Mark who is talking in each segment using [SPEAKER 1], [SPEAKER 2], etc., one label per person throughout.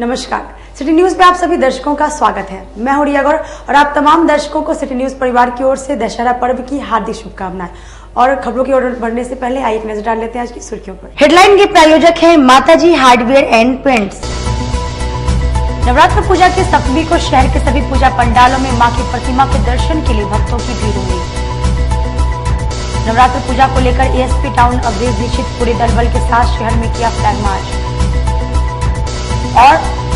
[SPEAKER 1] नमस्कार, city news में आप सभी दर्शकों का स्वागत है। मैं हूं रिया गौर और आप तमाम दर्शकों को सिटी न्यूज परिवार की ओर से दशहरा पर्व की हार्दिक शुभकामनाएं। और खबरों की ओर बढ़ने से पहले आइए एक नजर डाल लेते हैं आज की सुर्खियों पर। हेडलाइन के प्रायोजक हैं माताजी हार्डवेयर एंड पेंट्स। नवरात्र पूजा के सप्तमी को शहर के सभी पूजा पंडालों में मां की प्रतिमा के दर्शन के लिए भक्तों की भीड़ हुई। नवरात्र पूजा को लेकर एएसपी टाउन अवधेश दीक्षित पूरे दलबल के साथ शहर में किया फ्लैग मार्च और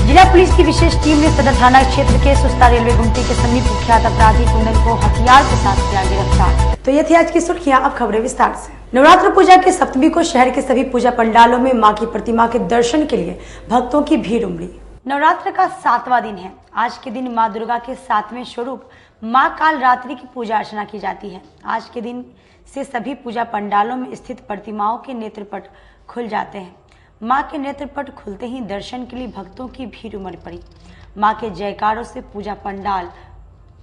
[SPEAKER 1] जिला पुलिस की विशेष टीम ने सदर थाना क्षेत्र के सुस्ता रेलवे गुमटी के समीप कुख्यात अपराधी कुंदन को हथियार के साथ किया गिरफ्तार। तो ये थी आज की सुर्खियां, अब खबरें विस्तार से। नवरात्र पूजा के सप्तमी को शहर के सभी पूजा पंडालों में मां की प्रतिमा के दर्शन के लिए भक्तों की भीड़ उमड़ी। नवरात्र का 7वां दिन है। आज के दिन माँ दुर्गा के 7वें स्वरूप माँ काल रात्रि की पूजा अर्चना की जाती है। आज के दिन से सभी पूजा पंडालों में स्थित प्रतिमाओं के नेत्रपट खुल जाते हैं। मां के नेत्रपट खुलते ही दर्शन के लिए भक्तों की भीड़ उमड़ पड़ी। मां के जयकारों से पूजा पंडाल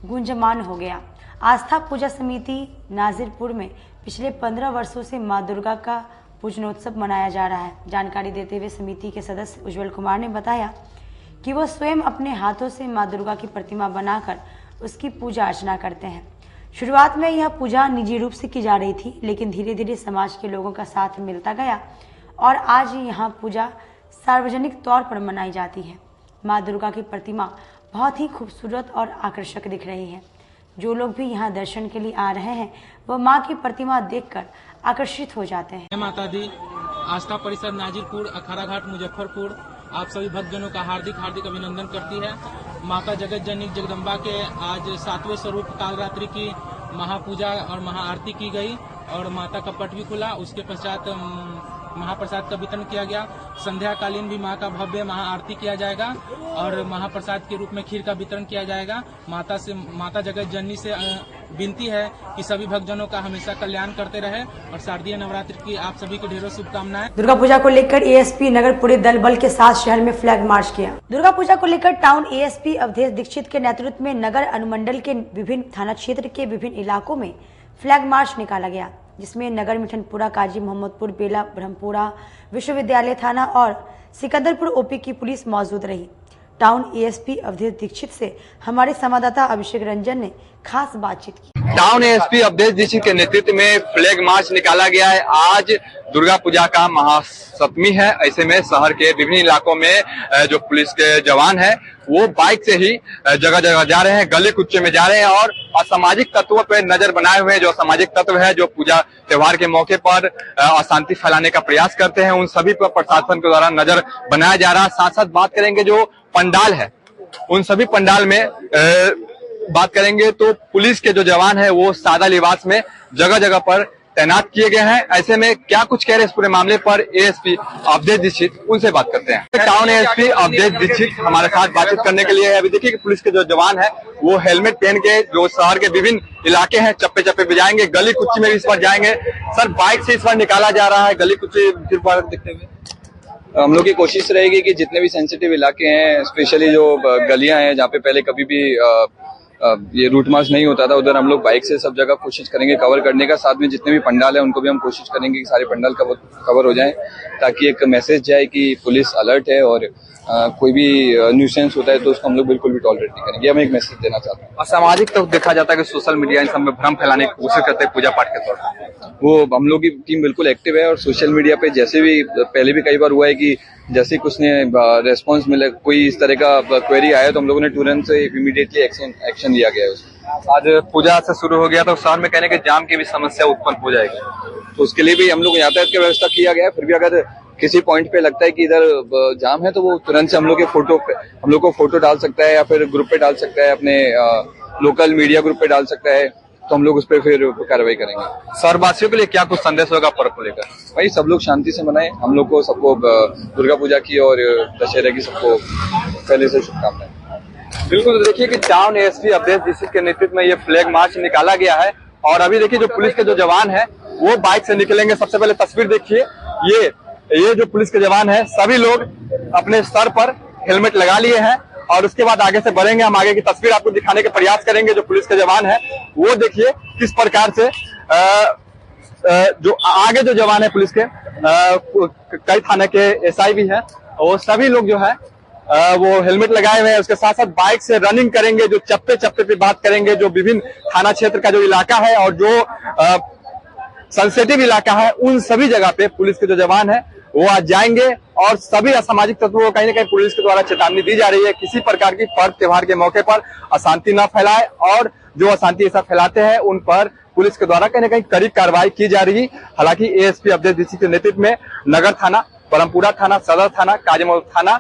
[SPEAKER 1] गुंजमान हो गया। आस्था पूजा समिति नाजिरपुर में पिछले 15 वर्षों से मां दुर्गा का पूजनोत्सव मनाया जा रहा है। जानकारी देते हुए समिति के सदस्य उज्जवल कुमार ने बताया कि वो स्वयं अपने हाथों से मां दुर्गा की प्रतिमा बनाकर उसकी पूजा अर्चना करते हैं। शुरुआत में यह पूजा निजी रूप से की जा रही थी, लेकिन धीरे धीरे समाज के लोगों का साथ मिलता गया और आज यहाँ पूजा सार्वजनिक तौर पर मनाई जाती है। माँ दुर्गा की प्रतिमा बहुत ही खूबसूरत और आकर्षक दिख रही है। जो लोग भी यहाँ दर्शन के लिए आ रहे हैं वह माँ की प्रतिमा देखकर आकर्षित हो जाते हैं।
[SPEAKER 2] माता दी आस्था परिषद नाजिरपुर अखाड़ा घाट मुजफ्फरपुर आप सभी भक्तजनों का हार्दिक हार्दिक अभिनंदन करती है। माता जगत जननी जगदम्बा के आज 7वें स्वरूप कालरात्रि की महापूजा और महाआरती की गई और माता का पट भी खुला। उसके पश्चात महाप्रसाद का वितरण किया गया। संध्या कालीन भी माँ का भव्य महाआरती किया जाएगा और महाप्रसाद के रूप में खीर का वितरण किया जाएगा। माता जगत जननी से विनती है कि सभी भक्तजनों का हमेशा कल्याण करते रहे और शारदीय नवरात्रि की आप सभी को ढेरों शुभकामनाएं।
[SPEAKER 1] दुर्गा पूजा को लेकर एएसपी नगर पूरे दल बल के साथ शहर में फ्लैग मार्च किया। दुर्गा पूजा को लेकर टाउन एएसपी अवधेश दीक्षित के नेतृत्व में नगर अनुमंडल के विभिन्न थाना क्षेत्र के विभिन्न इलाकों में फ्लैग मार्च निकाला गया, जिसमें नगर मिठनपुरा, काजी मोहम्मदपुर, बेला, ब्रह्मपुरा, विश्वविद्यालय थाना और सिकंदरपुर ओपी की पुलिस मौजूद रही। टाउन एएसपी अवधेश दीक्षित से हमारे संवाददाता अभिषेक रंजन ने खास बातचीत की।
[SPEAKER 3] टाउन एएसपी अवधेश दीक्षित के नेतृत्व में फ्लैग मार्च निकाला गया है। आज दुर्गा पूजा का महासप्तमी है। ऐसे में शहर के विभिन्न इलाकों में जो पुलिस के जवान हैं वो बाइक से ही जगह जगह जा रहे हैं, गली कुच्चे में जा रहे हैं और असामाजिक तत्वों पर नजर बनाए हुए हैं। जो असामाजिक तत्व है जो पूजा त्योहार के मौके पर अशांति फैलाने का प्रयास करते हैं, उन सभी पर प्रशासन के द्वारा नजर बनाया जा रहा है। साथ साथ बात करेंगे जो पंडाल है, उन सभी पंडाल में बात करेंगे तो पुलिस के जो जवान है वो सादा लिबास में जगह जगह पर तैनात किए गए हैं। ऐसे में क्या कुछ कह रहे हैं इस पूरे मामले पर एएसपी अवधेश दीक्षित, उनसे बात करते हैं। टाउन एएसपी अवधेश दीक्षित हमारे साथ बातचीत करने के लिए है। अभी देखिए कि पुलिस के जो जवान है वो हेलमेट पहन के जो शहर के विभिन्न इलाके हैं चप्पे चप्पे पे जाएंगे, गली कुच्ची में भी इस बार जाएंगे। सर, बाइक से इस बार निकाला जा रहा है, गली कुच्ची दिखते हुए
[SPEAKER 4] हम लोग की कोशिश रहेगी कि जितने भी सेंसिटिव इलाके हैं, स्पेशली जो गलियां हैं जहाँ पे पहले कभी भी ये रूट मार्च नहीं होता था, उधर हम लोग बाइक से सब जगह कोशिश करेंगे कवर करने का। साथ में जितने भी पंडाल है उनको भी हम कोशिश करेंगे कि सारे पंडाल कवर हो जाएं, ताकि एक मैसेज जाए कि पुलिस अलर्ट है और कोई भी न्यूसेंस होता है तो उसको हम लोग बिल्कुल भी टॉलरेट नहीं करेंगे। हम एक मैसेज देना चाहते हैं।
[SPEAKER 3] असामाजिक तो देखा जाता है कि सोशल मीडिया इन सब में भ्रम फैलाने की कोशिश करते हैं पूजा पाठ के तौर पर।
[SPEAKER 4] वो हम लोग की टीम बिल्कुल एक्टिव है और सोशल मीडिया पे जैसे भी पहले भी कई बार हुआ है कि जैसे कुछ ने रेस्पॉन्स मिला, कोई इस तरह का क्वेरी आया तो हम लोगों ने तुरंत से इमीडिएटली एक्शन लिया गया है उसमें।
[SPEAKER 3] आज पूजा से शुरू हो गया तो शहर में कहने के जाम की भी समस्या उत्पन्न हो जाएगी,
[SPEAKER 4] तो उसके लिए भी हम लोग यातायात की व्यवस्था किया गया है। फिर भी अगर किसी पॉइंट पे लगता है कि इधर जाम है तो वो तुरंत से हम लोग को फोटो डाल सकता है या फिर ग्रुप पे डाल सकता है, अपने लोकल मीडिया ग्रुप पे डाल सकता है, तो हम लोग उस पर फिर कार्रवाई करेंगे।
[SPEAKER 3] शहरवासियों के लिए क्या कुछ संदेश होगा पर्व को लेकर?
[SPEAKER 4] भाई सब लोग शांति से मनाएं। हम लोग को सबको दुर्गा पूजा की और दशहरे की सबको पहले से शुभकामनाएं।
[SPEAKER 3] बिल्कुल, तो देखिए कि टाउन एएसपी अवधेश दीक्षित के नेतृत्व में ये फ्लैग मार्च निकाला गया है और अभी देखिए जो पुलिस के जो जवान है वो बाइक से निकलेंगे। सबसे पहले तस्वीर देखिए, ये जो पुलिस के जवान है सभी लोग अपने सर पर हेलमेट लगा लिए हैं और उसके बाद आगे से बढ़ेंगे। हम आगे की तस्वीर आपको दिखाने के प्रयास करेंगे। जो पुलिस के जवान है वो देखिए किस प्रकार से जो आगे जो जवान है पुलिस के, कई थाने के एसआई भी हैं, वो सभी लोग जो है वो हेलमेट लगाए हुए हैं, उसके साथ साथ बाइक से रनिंग करेंगे, जो चप्पे चप्पे पे बात करेंगे, जो विभिन्न थाना क्षेत्र का जो इलाका है और जो सेंसिटिव इलाका है, उन सभी जगह पे पुलिस के जो जवान है वो आज जाएंगे और सभी असामाजिक तत्वों को कहीं ना कहीं पुलिस के द्वारा चेतावनी दी जा रही है, किसी प्रकार की पर्व त्योहार के मौके पर अशांति न फैलाए और जो अशांति ऐसा फैलाते हैं उन पर पुलिस के द्वारा कहीं ना कहीं कड़ी कार्रवाई की जा रही। हालांकि एएसपी अवधेश दीक्षित के नेतृत्व में नगर थाना, ब्रह्मपुरा थाना, सदर थाना, काजीमौल थाना,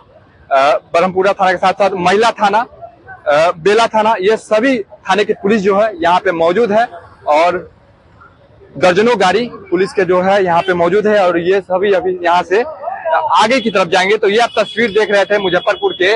[SPEAKER 3] ब्रह्मपुरा थाना के साथ साथ महिला थाना, बेला थाना, ये सभी थाने की पुलिस जो है यहाँ पे मौजूद है और दर्जनों गाड़ी पुलिस के जो है यहाँ पे मौजूद है और ये सभी अभी यहाँ से आगे की तरफ जाएंगे। तो ये आप तस्वीर देख रहे थे मुजफ्फरपुर के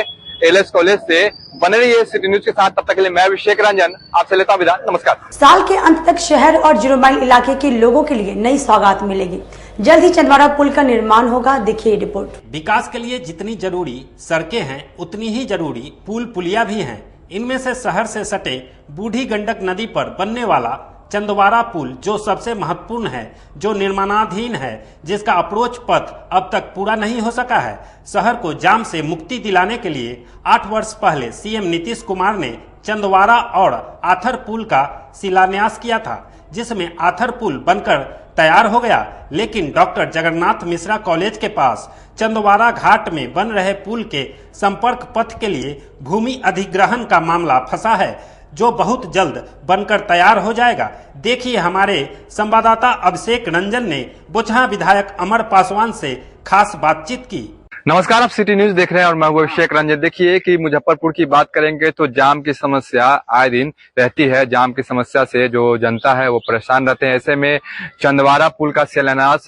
[SPEAKER 3] एलएस कॉलेज से। बने रहिए सिटी न्यूज के साथ, तब तक के लिए मैं अभिषेक रंजन आपसे लेता हूं विदा। नमस्कार।
[SPEAKER 1] साल के अंत तक शहर और 0 माइल इलाके के लोगों के लिए नई सौगात मिलेगी। जल्द ही चंदवारा पुल का निर्माण होगा, देखिए रिपोर्ट।
[SPEAKER 5] विकास के लिए जितनी जरूरी सड़कें हैं उतनी ही जरूरी पुल पुलिया भी हैं। इनमें से शहर से सटे बूढ़ी गंडक नदी पर बनने वाला चंदवारा पुल जो सबसे महत्वपूर्ण है, जो निर्माणाधीन है, जिसका अप्रोच पथ अब तक पूरा नहीं हो सका है। शहर को जाम से मुक्ति दिलाने के लिए 8 वर्ष पहले सीएम नीतीश कुमार ने चंदवारा और आथर पुल का शिलान्यास किया था, जिसमें आथर पुल बनकर तैयार हो गया। लेकिन डॉक्टर जगन्नाथ मिश्रा कॉलेज के पास चंदवारा घाट में बन रहे पुल के संपर्क पथ के लिए भूमि अधिग्रहण का मामला फंसा है, जो बहुत जल्द बनकर तैयार हो जाएगा। देखिए हमारे संवाददाता अभिषेक रंजन ने बोचहा विधायक अमर पासवान से खास बातचीत की।
[SPEAKER 3] नमस्कार, आप सिटी न्यूज देख रहे हैं और मैं अभिषेक रंजन। देखिए कि मुजफ्फरपुर की बात करेंगे तो जाम की समस्या आए दिन रहती है। जाम की समस्या से जो जनता है वो परेशान रहते हैं। ऐसे में चंदवारा पुल का शिलान्यास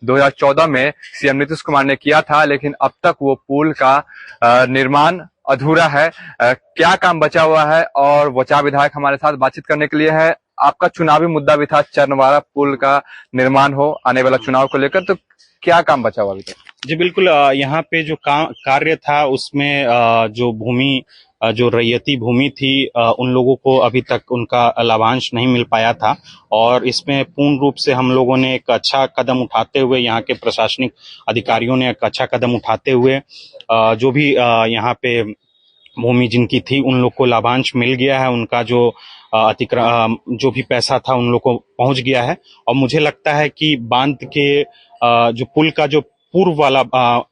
[SPEAKER 3] 2014 में सीएम नीतीश कुमार ने किया था, लेकिन अब तक वो पुल का निर्माण अधूरा है। क्या काम बचा हुआ है और बोचहा विधायक हमारे साथ बातचीत करने के लिए है। आपका चुनावी मुद्दा भी था चंदवारा पुल का निर्माण हो आने वाला चुनाव को लेकर, तो क्या काम बचा हुआ अभी तक?
[SPEAKER 6] जी बिल्कुल, यहाँ पे जो कार्य था उसमें जो भूमि जो रैयती भूमि थी उन लोगों को अभी तक उनका लाभांश नहीं मिल पाया था और इसमें पूर्ण रूप से हम लोगों ने एक अच्छा कदम उठाते हुए, यहाँ के प्रशासनिक अधिकारियों ने एक अच्छा कदम उठाते हुए जो भी यहाँ पे भूमि जिनकी थी उन लोग को लाभांश मिल गया है। उनका जो जो भी पैसा था उन लोग को पहुंच गया है और मुझे लगता है कि बांध के जो पुल का जो पूर्व वाला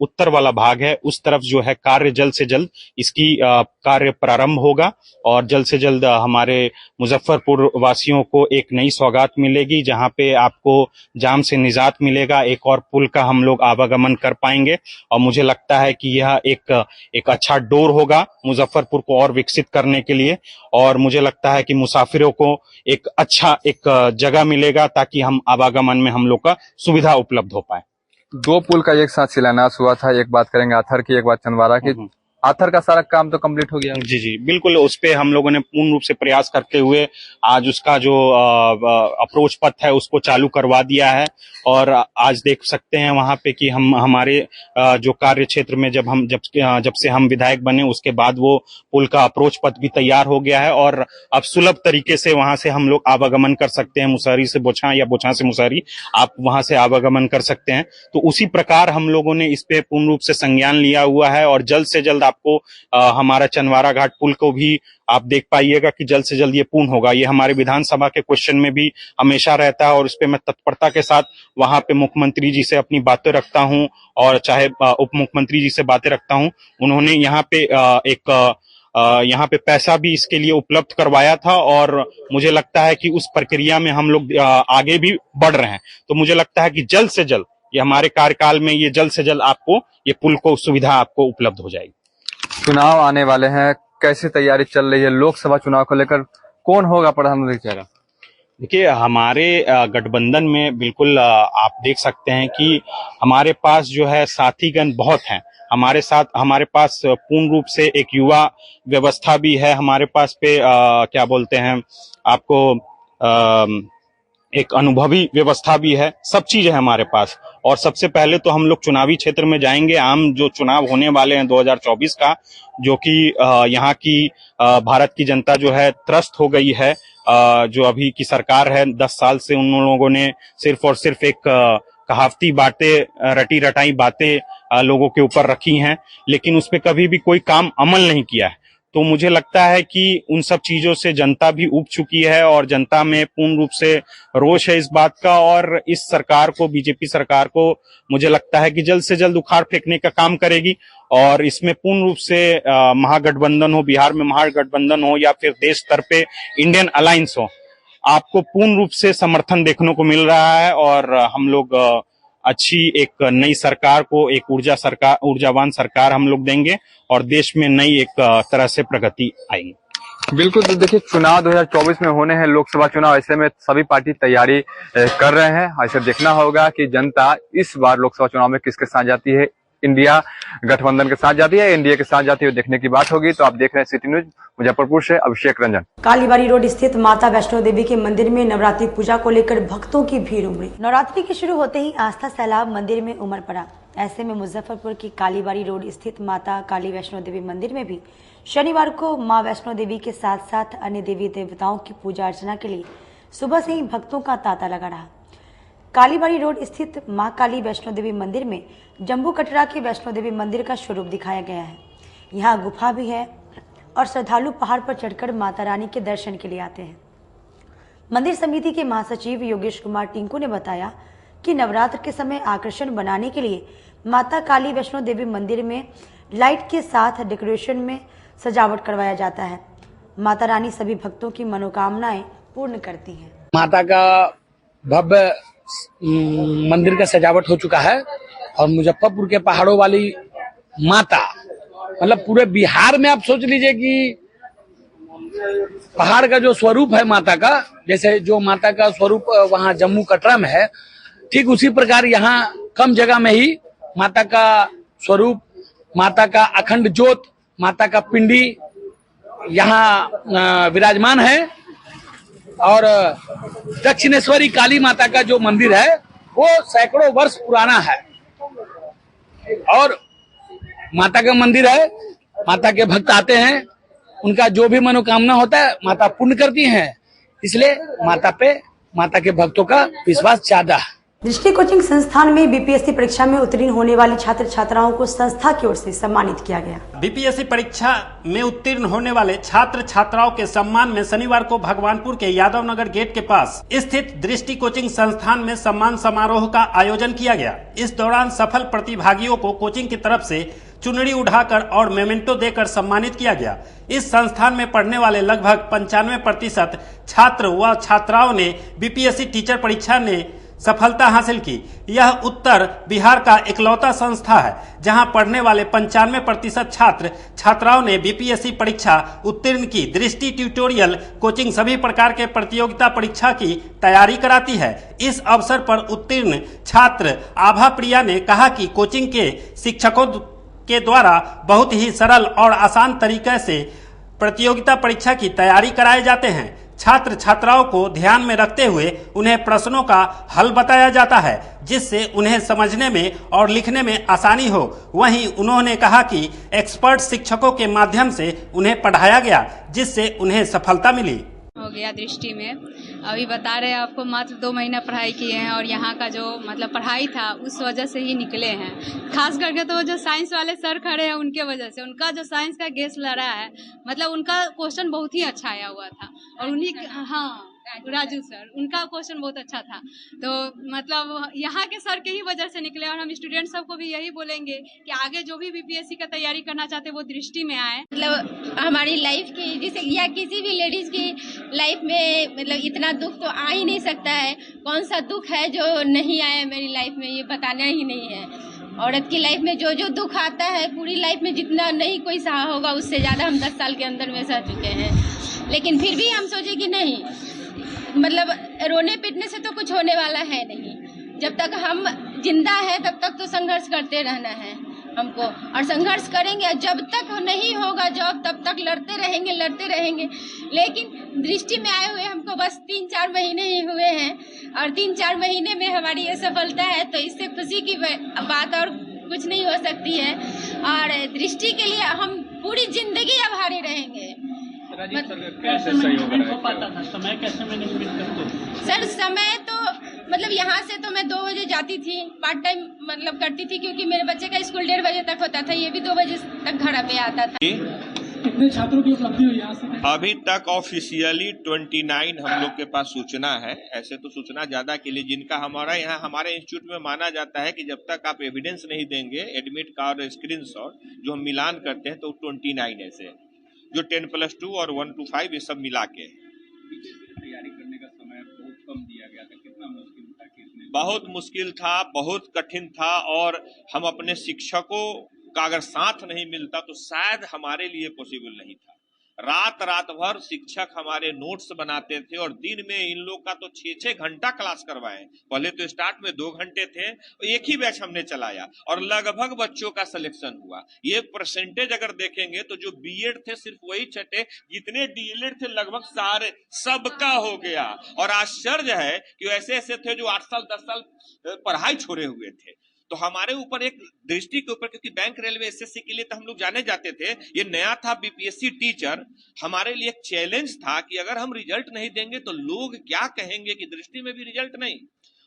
[SPEAKER 6] उत्तर वाला भाग है उस तरफ जो है कार्य जल्द से जल्द इसकी कार्य प्रारंभ होगा और जल्द से जल्द हमारे मुजफ्फरपुर वासियों को एक नई सौगात मिलेगी, जहां पे आपको जाम से निजात मिलेगा। एक और पुल का हम लोग आवागमन कर पाएंगे और मुझे लगता है कि यह एक अच्छा डोर होगा मुजफ्फरपुर को और विकसित करने के लिए और मुझे लगता है कि मुसाफिरों को एक अच्छा एक जगह मिलेगा ताकि हम आवागमन में हम लोग का सुविधा उपलब्ध हो पाए।
[SPEAKER 3] 2 पुल का एक साथ शिलान्यास हुआ था, एक बात करेंगे आथर की, एक बात चंदवारा की। आथर का सारा काम तो कंप्लीट हो गया?
[SPEAKER 6] जी जी बिल्कुल, उस पे हम लोगों ने पूर्ण रूप से प्रयास करते हुए आज उसका जो अप्रोच पथ है उसको चालू करवा दिया है और आज देख सकते हैं वहां पे कि हम हमारे जो कार्य क्षेत्र में जब से हम विधायक बने उसके बाद वो पुल का अप्रोच पथ भी तैयार हो गया है और अब सुलभ तरीके से वहां से हम लोग आवागमन कर सकते हैं। मुसहरी से बोचहा या बोचहा से मुसहरी आप वहां से आवागमन कर सकते हैं। तो उसी प्रकार हम लोगों ने इस पे पूर्ण रूप से संज्ञान लिया हुआ है और जल्द से जल्द आपको हमारा चंदवारा घाट पुल को भी आप देख पाइएगा कि जल्द से जल्द ये पूर्ण होगा। ये हमारे विधानसभा के क्वेश्चन में भी हमेशा रहता है और इस पे मैं तत्परता के साथ वहां पे मुख्यमंत्री जी से अपनी बातें रखता हूं और चाहे उप मुख्यमंत्री जी से बातें रखता हूं। उन्होंने यहाँ पे पैसा भी इसके लिए उपलब्ध करवाया था और मुझे लगता है कि उस प्रक्रिया में हम लोग आगे भी बढ़ रहे हैं। तो मुझे लगता है कि जल्द से जल्द ये हमारे कार्यकाल में ये जल्द से जल्द आपको ये पुल को सुविधा आपको उपलब्ध हो जाएगी।
[SPEAKER 3] चुनाव आने वाले हैं, कैसी तैयारी चल रही है? लोकसभा चुनाव को लेकर कौन होगा प्रधानमंत्री चेहरा?
[SPEAKER 6] देखिए हमारे गठबंधन में बिल्कुल आप देख सकते हैं कि हमारे पास जो है साथीगण बहुत हैं। हमारे पास पूर्ण रूप से एक युवा व्यवस्था भी है। हमारे पास पे क्या बोलते हैं आपको एक अनुभवी व्यवस्था भी है। सब चीज है हमारे पास और सबसे पहले तो हम लोग चुनावी क्षेत्र में जाएंगे। आम जो चुनाव होने वाले हैं 2024 का, जो कि यहाँ की भारत की जनता जो है त्रस्त हो गई है। जो अभी की सरकार है 10 साल से उन लोगों ने सिर्फ और सिर्फ एक कहावती बातें, रटी रटाई बातें लोगों के ऊपर रखी हैं, लेकिन उस पर कभी भी कोई काम अमल नहीं किया है। तो मुझे लगता है कि उन सब चीजों से जनता भी ऊब चुकी है और जनता में पूर्ण रूप से रोष है इस बात का, और इस सरकार को, बीजेपी सरकार को मुझे लगता है कि जल्द से जल्द उखाड़ फेंकने का काम करेगी। और इसमें पूर्ण रूप से महागठबंधन हो, बिहार में महागठबंधन हो या फिर देश स्तर पे इंडियन अलायंस हो, आपको पूर्ण रूप से समर्थन देखने को मिल रहा है। और हम लोग अच्छी एक नई सरकार को, एक ऊर्जावान सरकार हम लोग देंगे और देश में नई एक तरह से प्रगति आएगी।
[SPEAKER 3] बिल्कुल। तो देखिए, चुनाव 2024 में होने हैं, लोकसभा चुनाव। ऐसे में सभी पार्टी तैयारी कर रहे हैं। ऐसे देखना होगा कि जनता इस बार लोकसभा चुनाव में किसके साथ जाती है, इंडिया गठबंधन के साथ जाती है, एनडीए के साथ जाती है, देखने की बात होगी। तो आप देख रहे हैं सिटी न्यूज, मुजफ्फरपुर से अभिषेक रंजन।
[SPEAKER 1] कालीबाड़ी रोड स्थित माता वैष्णो देवी के मंदिर में नवरात्रि पूजा को लेकर भक्तों की भीड़ उमड़ी। नवरात्रि के शुरू होते ही आस्था सैलाब मंदिर में उमड़ पड़ा। ऐसे में मुजफ्फरपुर की कालीबाड़ी रोड स्थित माता काली वैष्णो देवी मंदिर में भी शनिवार को मां वैष्णो देवी के साथ साथ अन्य देवी देवताओं की पूजा अर्चना के लिए सुबह से ही भक्तों का तांता लगा रहा। कालीबाड़ी रोड स्थित मां काली वैष्णो देवी मंदिर में जम्मू कटरा के वैष्णो देवी मंदिर का स्वरूप दिखाया गया है। यहाँ गुफा भी है और श्रद्धालु पहाड़ पर चढ़कर माता रानी के दर्शन के लिए आते हैं। मंदिर समिति के महासचिव योगेश कुमार टिंकू ने बताया कि नवरात्र के समय आकर्षण बनाने के लिए माता काली वैष्णो देवी मंदिर में लाइट के साथ डेकोरेशन में सजावट करवाया जाता है। माता रानी सभी भक्तों की मनोकामनाएं पूर्ण करती हैं।
[SPEAKER 7] माता का भव्य मंदिर का सजावट हो चुका है और मुजफ्फरपुर के पहाड़ों वाली माता, मतलब पूरे बिहार में आप सोच लीजिए कि पहाड़ का जो स्वरूप है माता का, जैसे जो माता का स्वरूप वहाँ जम्मू कटरा में है, ठीक उसी प्रकार यहाँ कम जगह में ही माता का स्वरूप, माता का अखंड ज्योत, माता का पिंडी यहाँ विराजमान है। और दक्षिणेश्वरी काली माता का जो मंदिर है वो सैकड़ों वर्ष पुराना है और माता का मंदिर है। माता के भक्त आते हैं, उनका जो भी मनोकामना होता है माता पूर्ण करती हैं, इसलिए माता पे, माता के भक्तों का विश्वास ज्यादा है।
[SPEAKER 1] दृष्टि कोचिंग संस्थान में बीपीएससी परीक्षा में उत्तीर्ण होने वाली छात्र छात्राओं को संस्था की ओर से सम्मानित किया गया।
[SPEAKER 5] बीपीएससी परीक्षा में उत्तीर्ण होने वाले छात्र छात्राओं के सम्मान में शनिवार को भगवानपुर के यादव नगर गेट के पास स्थित दृष्टि कोचिंग संस्थान में सम्मान समारोह का आयोजन किया गया। इस दौरान सफल प्रतिभागियों को कोचिंग की तरफ से चुनरी उठाकर और मेमेंटो देकर सम्मानित किया गया। इस संस्थान में पढ़ने वाले लगभग 95% छात्र व छात्राओं ने बीपीएससी टीचर परीक्षा ने सफलता हासिल की। यह उत्तर बिहार का इकलौता संस्था है जहां पढ़ने वाले 95% छात्र छात्राओं ने बीपीएससी परीक्षा उत्तीर्ण की। दृष्टि ट्यूटोरियल कोचिंग सभी प्रकार के प्रतियोगिता परीक्षा की तैयारी कराती है। इस अवसर पर उत्तीर्ण छात्र आभा प्रिया ने कहा कि कोचिंग के शिक्षकों के द्वारा बहुत ही सरल और आसान तरीके से प्रतियोगिता परीक्षा की तैयारी कराए जाते हैं। छात्र छात्राओं को ध्यान में रखते हुए उन्हें प्रश्नों का हल बताया जाता है जिससे उन्हें समझने में और लिखने में आसानी हो। वहीं उन्होंने कहा कि एक्सपर्ट शिक्षकों के माध्यम से उन्हें पढ़ाया गया जिससे उन्हें सफलता मिली।
[SPEAKER 8] हो गया दृष्टि में, अभी बता रहे हैं आपको, मात्र 2 महीना पढ़ाई किए हैं और यहाँ का जो मतलब पढ़ाई था उस वजह से ही निकले हैं। खास करके तो जो साइंस वाले सर खड़े हैं उनके वजह से, उनका जो साइंस का गेस लड़ा है, मतलब उनका क्वेश्चन बहुत ही अच्छा आया हुआ था और उन्हीं, हाँ राजू सर, उनका क्वेश्चन बहुत अच्छा था। तो मतलब यहाँ के सर के ही वजह से निकले और हम स्टूडेंट सबको भी यही बोलेंगे कि आगे जो भी बीपीएससी का तैयारी करना चाहते हैं वो दृष्टि में आए।
[SPEAKER 9] मतलब हमारी लाइफ की, जैसे या किसी भी लेडीज की लाइफ में मतलब इतना दुख तो आ ही नहीं सकता है। कौन सा दुख है जो नहीं आया मेरी लाइफ में, ये बताना ही नहीं है। औरत की लाइफ में जो जो दुख आता है पूरी लाइफ में जितना नहीं कोई सहा होगा उससे ज्यादा हम 10 साल के अंदर में सह चुके हैं। लेकिन फिर भी हम सोचे कि नहीं, मतलब रोने पीटने से तो कुछ होने वाला है नहीं। जब तक हम जिंदा है तब तक तो संघर्ष करते रहना है हमको, और संघर्ष करेंगे। जब तक नहीं होगा जॉब तब तक लड़ते रहेंगे। लेकिन दृष्टि में आए हुए हमको बस 3-4 महीने ही हुए हैं और 3-4 महीने में हमारी ये सफलता है, तो इससे खुशी की बात और कुछ नहीं हो सकती है। और दृष्टि के लिए हम पूरी जिंदगी आभारी रहेंगे। कैसे सहयोग हो पाता था, समय कैसे मैनेजमेंट करते? सर समय तो मतलब यहाँ से तो मैं 2 बजे जाती थी, पार्ट टाइम मतलब करती थी, क्योंकि मेरे बच्चे का स्कूल 1:30 बजे तक होता था, ये भी 2 बजे तक घर पे आता था।
[SPEAKER 10] कितने छात्रों की उपलब्धि हुई यहाँ से? अभी तक ऑफिशियली 29 हम लोग के पास सूचना है। ऐसे तो सूचना ज्यादा के लिए जिनका हमारे इंस्टीट्यूट में माना जाता है कि जब तक आप एविडेंस नहीं देंगे एडमिट का और स्क्रीनशॉट जो हम मिलान करते हैं, तो 29 ऐसे जो 10+2 और 1 to 5 ये सब मिला के।
[SPEAKER 11] तैयारी करने का समय बहुत कम दिया गया था, कितना मुश्किल था?
[SPEAKER 10] बहुत मुश्किल था, बहुत कठिन था, और हम अपने शिक्षकों का अगर साथ नहीं मिलता तो शायद हमारे लिए पॉसिबल नहीं था। रात भर शिक्षक हमारे नोट्स बनाते थे, और दिन में इन लोग का तो 6-6 घंटा क्लास करवाए। पहले तो स्टार्ट में 2 घंटे थे, एक ही बैच हमने चलाया और लगभग बच्चों का सिलेक्शन हुआ। ये परसेंटेज अगर देखेंगे तो जो बीएड थे सिर्फ वही छठे, जितने डीएलएड थे लगभग सारे सबका हो गया। और आश्चर्य है कि ऐसे ऐसे थे जो 8 साल 10 साल पढ़ाई छोड़े हुए थे। तो हमारे ऊपर एक दृष्टि के ऊपर, क्योंकि बैंक रेलवे एसएससी के लिए तो हम लोग जाने जाते थे, ये नया था बीपीएससी टीचर, हमारे लिए एक चैलेंज था कि अगर हम रिजल्ट नहीं देंगे तो लोग क्या कहेंगे, कि दृष्टि में भी रिजल्ट नहीं।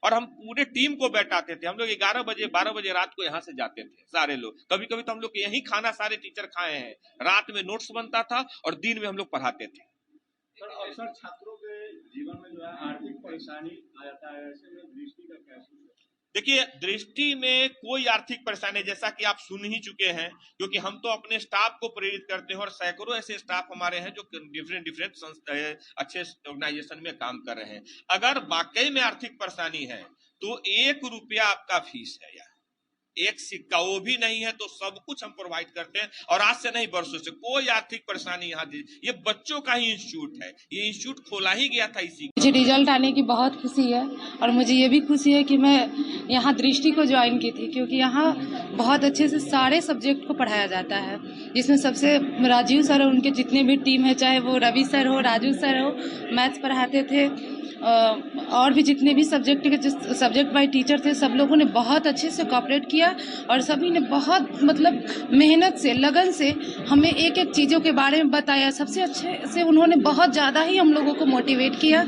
[SPEAKER 10] और हम पूरे टीम को बैठाते थे, हम लोग 11 बजे 12 बजे रात को यहाँ से जाते थे सारे लोग। कभी कभी तो हम लोग यही खाना सारे टीचर खाए हैं, रात में नोट्स बनता था और दिन में हम लोग पढ़ाते थे।
[SPEAKER 11] अक्सर छात्रों के जीवन में जो है आर्थिक परेशानी आ जाता है, ऐसे में दृष्टि का क्या?
[SPEAKER 10] देखिए, दृष्टि में कोई आर्थिक परेशानी जैसा कि आप सुन ही चुके हैं, क्योंकि हम तो अपने स्टाफ को प्रेरित करते हैं, और सैकड़ों ऐसे स्टाफ हमारे हैं जो डिफरेंट अच्छे ऑर्गेनाइजेशन में काम कर रहे हैं। अगर वाकई में आर्थिक परेशानी है तो 1 रुपया आपका फीस है यार, 1 सिक्का वो भी नहीं है, तो सब कुछ हम प्रोवाइड करते हैं। और आज से नहीं, वर्षों से कोई आर्थिक परेशानी यहाँ ये बच्चों का ही इंस्टीट्यूट है, ये इंस्टीट्यूट खोला ही गया था इसी।
[SPEAKER 12] मुझे रिजल्ट आने की बहुत खुशी है, और मुझे ये भी खुशी है कि मैं यहाँ दृष्टि को ज्वाइन की थी, क्योंकि यहाँ बहुत अच्छे से सारे सब्जेक्ट को पढ़ाया जाता है, जिसमें सबसे राजीव सर और उनके जितने भी टीम है, चाहे वो रवि सर हो, राजू सर हो, मैथ्स पढ़ाते थे, और भी जितने भी सब्जेक्ट के सब्जेक्ट बाय टीचर थे, सब लोगों ने बहुत अच्छे से कोऑपरेट किया, और सभी ने बहुत मतलब मेहनत से, लगन से हमें एक एक चीज़ों के बारे में बताया। सबसे अच्छे से उन्होंने बहुत ज़्यादा ही हम लोगों को मोटिवेट किया,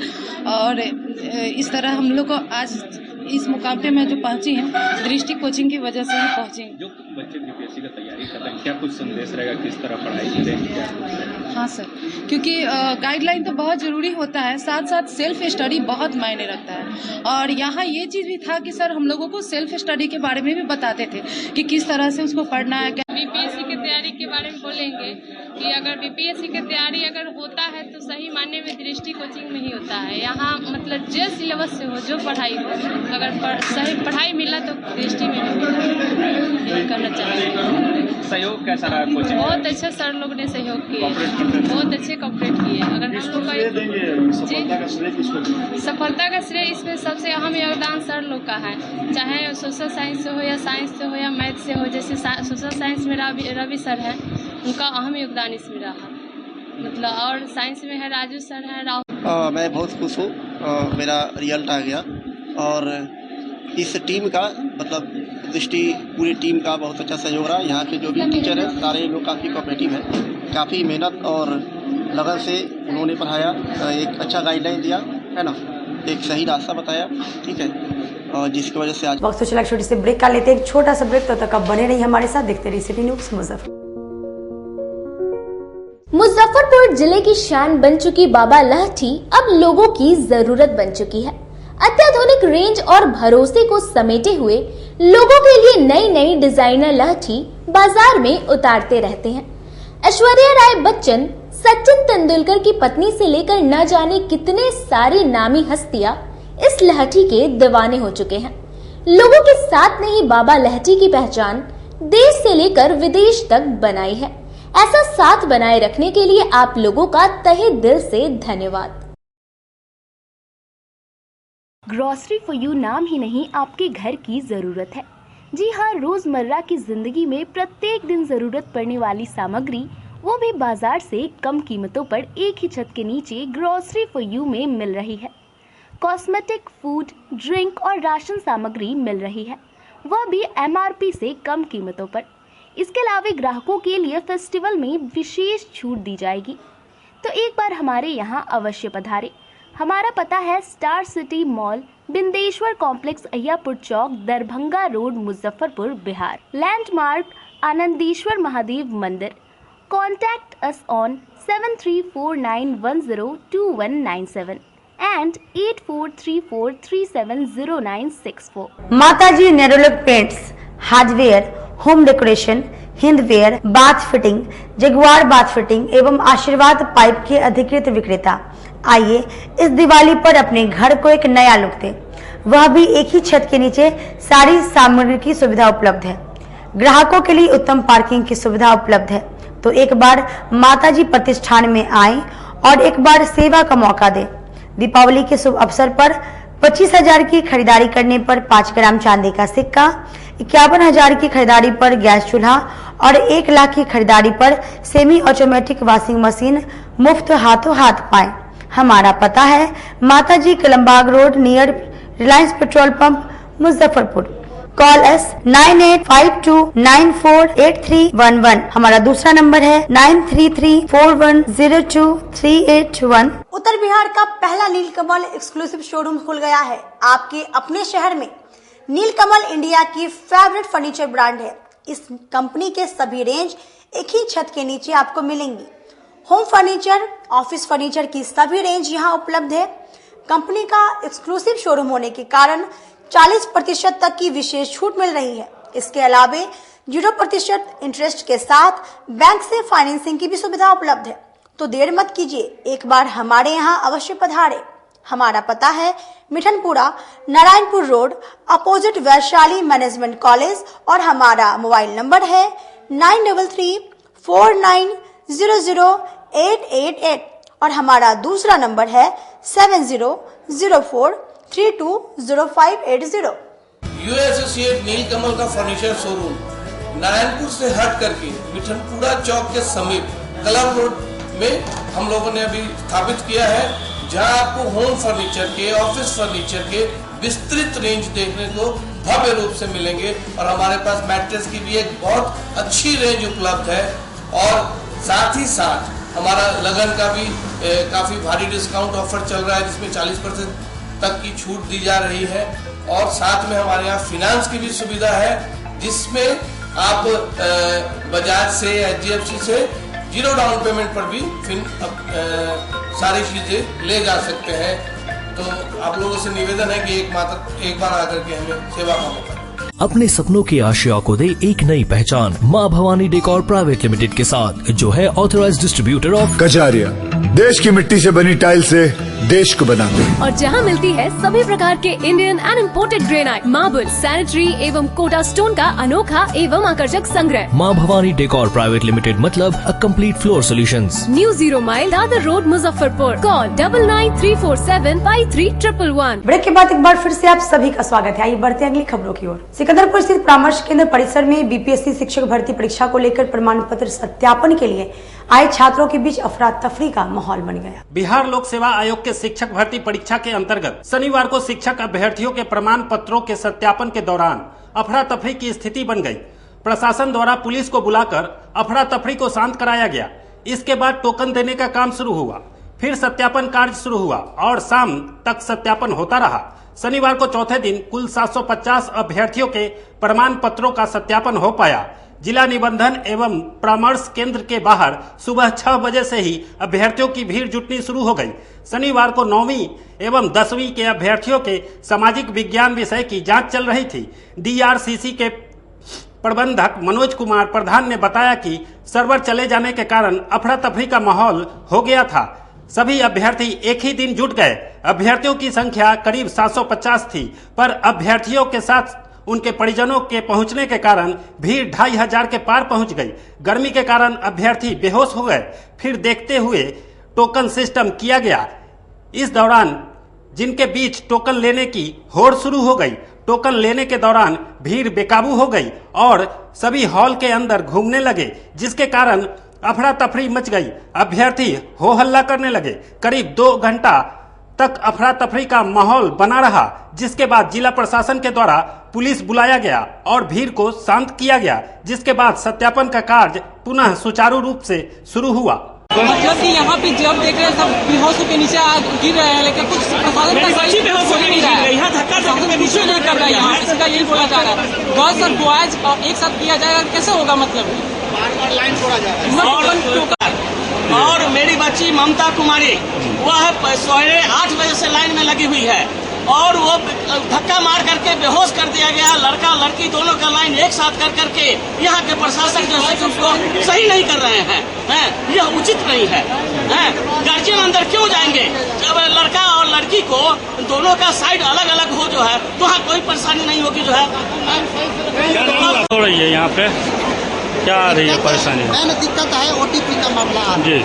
[SPEAKER 12] और इस तरह हम लोग को आज इस मुकाम पे मैं जो पहुंची हूँ, दृष्टि कोचिंग की वजह से ही पहुंची।
[SPEAKER 11] जो बच्चे बीपीएससी का तैयारी कर रहे हैं, क्या कुछ संदेश रहेगा, किस तरह पढ़ाई करें?
[SPEAKER 12] हाँ सर, क्योंकि गाइडलाइन तो बहुत ज़रूरी होता है, साथ साथ सेल्फ स्टडी बहुत मायने रखता है। और यहाँ ये चीज़ भी था कि सर हम लोगों को सेल्फ स्टडी के बारे में भी बताते थे कि किस तरह से उसको पढ़ना है।
[SPEAKER 8] बीपीएससी की तैयारी के बारे में बोलेंगे कि अगर बीपीएससी की तैयारी अगर होता है तो सही मायने में दृष्टि कोचिंग में ही होता है। यहाँ मतलब जो सिलेबस से हो, जो पढ़ाई हो, अगर सही पढ़ाई मिला तो दृष्टि में भी करना चाहिए।
[SPEAKER 11] सहयोग कैसा रहा कोचिंग?
[SPEAKER 8] बहुत अच्छा, सर लोग ने सहयोग किया, बहुत अच्छे कॉपरेट किए। अगर हम लोग का सफलता का श्रेय इसमें सबसे अहम योगदान सर लोग का है, चाहे सोशल साइंस से हो या साइंस से हो या मैथ से हो। जैसे सोशल साइंस में रवि सर है, उनका अहम योगदान इसमें रहा, मतलब, और साइंस में है राजू सर है, राहुल।
[SPEAKER 13] मैं बहुत खुश हूँ, मेरा रिजल्ट आ गया, और इस टीम का मतलब दृष्टि पूरी टीम का बहुत अच्छा सहयोग रहा। यहाँ के जो भी टीचर हैं सारे लोग काफ़ी कोऑपरेटिव हैं, काफ़ी मेहनत और लगन से उन्होंने पढ़ाया, एक अच्छा गाइडलाइन दिया है ना, एक सही रास्ता बताया, ठीक है, और जिसकी वजह से आज
[SPEAKER 1] वक्त तो चला छोटी से ब्रेक का लेते हैं, एक छोटा सा ब्रेक। तब तक आप बने रहिए हमारे साथ, देखते रहिए सिटी न्यूज़
[SPEAKER 14] मुजफ्फरपुर जिले की शान बन चुकी बाबा लहठी अब लोगों की जरूरत बन चुकी है। अत्याधुनिक रेंज और भरोसे को समेटे हुए लोगों के लिए नई नई डिजाइनर लहठी बाजार में उतारते रहते हैं। ऐश्वर्या राय बच्चन, सचिन तेंदुलकर की पत्नी से लेकर न जाने कितने सारी नामी हस्तियां इस लहठी के दीवाने हो चुके हैं। लोगों के साथ ने ही बाबा लहठी की पहचान देश से लेकर विदेश तक बनाई है। ऐसा साथ बनाए रखने के लिए आप लोगों का तहे दिल से धन्यवाद।
[SPEAKER 15] ग्रोसरी फॉर यू नाम ही नहीं, आपके घर की जरूरत है। जी हाँ, रोजमर्रा की जिंदगी में प्रत्येक दिन जरूरत पड़ने वाली सामग्री, वो भी बाजार से कम कीमतों पर एक ही छत के नीचे ग्रोसरी फॉर यू में मिल रही है। कॉस्मेटिक, फूड, ड्रिंक और राशन सामग्री मिल रही है, वह भी MRP से कम कीमतों पर। इसके अलावा ग्राहकों के लिए फेस्टिवल में विशेष छूट दी जाएगी। तो एक बार हमारे यहाँ अवश्य पधारें। हमारा पता है star city mall, Bindeshwar complex, Ayyapur Chowk, Darbhanga road, Muzaffarpur, Bihar. Landmark Anandeshwar Mahadev Mandir. Contact us on 7349102197 and 8434370964.
[SPEAKER 1] Mataji Nerolac paints, hardware, home decoration, Hindware, bath fitting, Jaguar bath fitting एवं आशीर्वाद पाइप के अधिकृत विक्रेता। आइए इस दिवाली पर अपने घर को एक नया लुक दें, वह भी एक ही छत के नीचे सारी सामग्री की सुविधा उपलब्ध है। ग्राहकों के लिए उत्तम पार्किंग की सुविधा उपलब्ध है। तो एक बार माताजी प्रतिष्ठान में आएं और एक बार सेवा का मौका दें। दीपावली के शुभ अवसर पर 25,000 की खरीदारी करने पर 5 ग्राम चांदी का सिक्का, 51,000 की खरीदारी पर गैस चूल्हा और 1 लाख की खरीदारी पर सेमी ऑटोमेटिक वॉशिंग मशीन मुफ्त हाथों हाथ पाएं। हमारा पता है माताजी Kalambagh road near Reliance petrol pump, Muzaffarpur. Call S 9852948311। हमारा दूसरा नंबर है 9334102381। उत्तर बिहार का पहला नीलकमल एक्सक्लूसिव शोरूम खुल गया है आपके अपने शहर में। नीलकमल इंडिया की फेवरेट फर्नीचर ब्रांड है। इस कंपनी के सभी रेंज एक ही छत के नीचे आपको मिलेंगी। होम फर्नीचर, ऑफिस फर्नीचर की सभी रेंज यहाँ उपलब्ध है। कंपनी का एक्सक्लूसिव शोरूम होने के कारण 40% तक की विशेष छूट मिल रही है। इसके अलावे 0% इंटरेस्ट के साथ बैंक से फाइनेंसिंग की भी सुविधा उपलब्ध है। तो देर मत कीजिए, एक बार हमारे यहाँ अवश्य पधारें। हमारा पता है Mithanpura, Narayanpur road, opposite Vaishali management college और हमारा मोबाइल नंबर है 9334900888 और हमारा दूसरा नंबर है 7004320580।
[SPEAKER 16] यू एसोसिएट नीलकमल का फर्नीचर शोरूम नारायणपुर से हट करके मिठनपुरा चौक के समीप क्लब रोड में हम लोगों ने अभी स्थापित किया है, जहां आपको होम फर्नीचर के, ऑफिस फर्नीचर के विस्तृत रेंज देखने को भव्य रूप से मिलेंगे। और हमारे पास मैट्रेस की भी एक बहुत अच्छी रेंज उपलब्ध है और साथ ही साथ हमारा लगन का भी काफी भारी डिस्काउंट ऑफर चल रहा है, जिसमें 40% तक की छूट दी जा रही है। और साथ में हमारे यहाँ फिनांस की भी सुविधा है, जिसमें आप बजाज से, HDFC से 0 डाउन पेमेंट पर भी सारी चीजें ले जा सकते हैं। तो आप लोगों से निवेदन है कि एक बार आकर के हमें सेवा का मौका।
[SPEAKER 17] अपने सपनों की आशिया को दे एक नई पहचान माँ भवानी डेकोर प्राइवेट लिमिटेड के साथ, जो है ऑथराइज्ड डिस्ट्रीब्यूटर ऑफ
[SPEAKER 18] कजारिया। देश की मिट्टी से बनी टाइल से देश को बनाते हैं।
[SPEAKER 19] और जहां मिलती है सभी प्रकार के Indian and imported granite, marble, sanitary एवं कोटा स्टोन का अनोखा एवं आकर्षक संग्रह।
[SPEAKER 17] माँ भवानी डेकोर प्राइवेट लिमिटेड मतलब a complete floor solutions.
[SPEAKER 19] New 0 mile Dadar road, Muzaffarpur. Call 9934753111।
[SPEAKER 1] Break के बाद एक बार फिर से आप सभी का स्वागत है। आइए बढ़ते हैं अगली खबरों की ओर। सिकंदरपुर स्थित परामर्श केंद्र परिसर में बीपीएससी शिक्षक भर्ती परीक्षा को लेकर प्रमाण पत्र सत्यापन के लिए आए छात्रों के बीच अफरा तफरी का माहौल बन गया।
[SPEAKER 5] बिहार लोक सेवा आयोग के शिक्षक भर्ती परीक्षा के अंतर्गत शनिवार को शिक्षक अभ्यर्थियों के प्रमाण पत्रों के सत्यापन के दौरान अफरा तफरी की स्थिति बन गई। प्रशासन द्वारा पुलिस को बुलाकर अफरा तफरी को शांत कराया गया। इसके बाद टोकन देने का काम शुरू हुआ, फिर सत्यापन कार्य शुरू हुआ और शाम तक सत्यापन होता रहा। शनिवार को चौथे दिन कुल 750 अभ्यर्थियों के प्रमाण पत्रों का सत्यापन हो पाया। जिला निबंधन एवं परामर्श केंद्र के बाहर सुबह 6 बजे से ही अभ्यर्थियों की भीड़ जुटनी शुरू हो गई। शनिवार को 9वीं एवं 10वीं के अभ्यर्थियों के सामाजिक विज्ञान विषय की जांच चल रही थी। डीआरसीसी के प्रबंधक मनोज कुमार प्रधान ने बताया कि सर्वर चले जाने के कारण अफरा तफरी का माहौल हो गया था। सभी अभ्यर्थी एक ही दिन जुट गए। अभ्यर्थियों की संख्या करीब 750 थी, पर अभ्यर्थियों के साथ उनके परिजनों के पहुंचने के कारण भीड़ 2500 के पार पहुंच गई। गर्मी के कारण अभ्यर्थी बेहोश हो गए। फिर देखते हुए टोकन सिस्टम किया गया। इस दौरान जिनके बीच टोकन लेने की होड़ शुरू हो गई। टोकन लेने के दौरान भीड़ बेकाबू हो गई और सभी हॉल के अंदर घूमने लगे, जिसके कारण अफरा तफरी मच गई। अभ्यर्थी हो हल्ला करने लगे। करीब 2 घंटा तक अफरा तफरी का माहौल बना रहा, जिसके बाद जिला प्रशासन के द्वारा पुलिस बुलाया गया और भीड़ को शांत किया गया, जिसके बाद सत्यापन का कार्य पुनः सुचारू रूप से शुरू हुआ।
[SPEAKER 2] मतलब कि यहाँ पे जब देख रहे हैं सब बेहोश होकर नीचे गिर रहे हैं, लेकिन कुछ प्रशासन का सही बेहोश हो नहीं रहा है, प्रशासन कुछ नहीं कर रहा है यहाँ, इसका यही बोला जा रहा है। गर्ल्स और बॉयज एक साथ किया जाएगा, कैसे होगा? मतलब
[SPEAKER 20] बार लाइन छोड़ा जा रहा है। और मेरी बच्ची ममता कुमारी वह 8:30 बजे से लाइन में लगी हुई है और वो धक्का मार करके बेहोश कर दिया गया। लड़का लड़की दोनों का लाइन एक साथ कर करके यहाँ के प्रशासक जो है उसको सही नहीं कर रहे हैं, यह उचित नहीं है। गार्जियन अंदर क्यों जाएंगे? जब लड़का और लड़की को दोनों का साइड अलग अलग हो जो है तो वहाँ कोई परेशानी नहीं होगी। जो है
[SPEAKER 21] हो रही है यहाँ पे क्या आ रही है परेशानी?
[SPEAKER 20] मैंने दिक्कत है OTP का मामला
[SPEAKER 21] जी।